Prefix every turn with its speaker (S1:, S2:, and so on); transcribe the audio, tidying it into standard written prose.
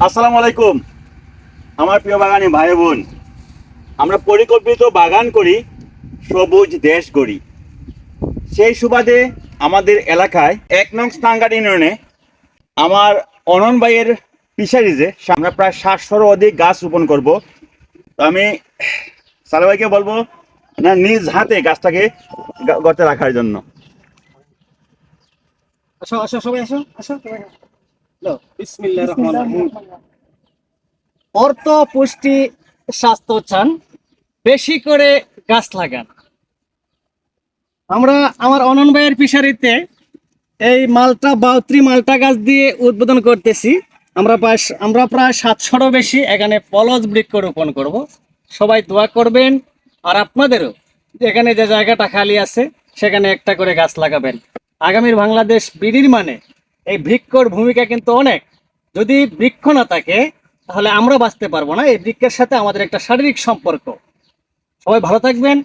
S1: আসসালামু আলাইকুম আমার প্রিয় বাগানী ভাই বোন। আমরা পরিকল্পিত বাগান করি, সবুজ দেশ গড়ি। সেই সুবাদে আমাদের এলাকায় ১ নং স্থাঙ্গার ইউনিয়নে আমার অনন ভাইয়ের ফিশারিজে আমরা প্রায় ৭০০-র অধিক গাছ রোপণ করব। তো আমি সালে ভাইকে বলবো না নিজ হাতে গাছটাকে গর্তে রাখার জন্য।
S2: আসো আসো সবাই আসো আসো বিসমিল্লাহির রহমানির রহিম। অর্থ পুষ্টি স্বাস্থ্য চান, বেশি করে গাছ লাগান। আমরা আমার অনন ভাইয়ের ফিশারিতে এই মালটা ৩২ মালটা গাছ দিয়ে উদ্বোধন করতেছি। আমরা প্রায় ৭০০-রও বেশি এখানে পলস বৃক্ষ রোপণ করব। সবাই দোয়া করবেন, আর আপনাদেরও এখানে যে জায়গাটা খালি আছে সেখানে একটা করে গাছ লাগাবেন। আগামীর বাংলাদেশ বিনির্মাণে এই বৃক্ষর ভূমিকা কিন্তু অনেক। যদি বৃক্ষ না থাকে তাহলে আমরা বাঁচতে পারবো না। এই বৃক্ষের সাথে আমাদের একটা শারীরিক সম্পর্ক। সবাই ভালো থাকবেন।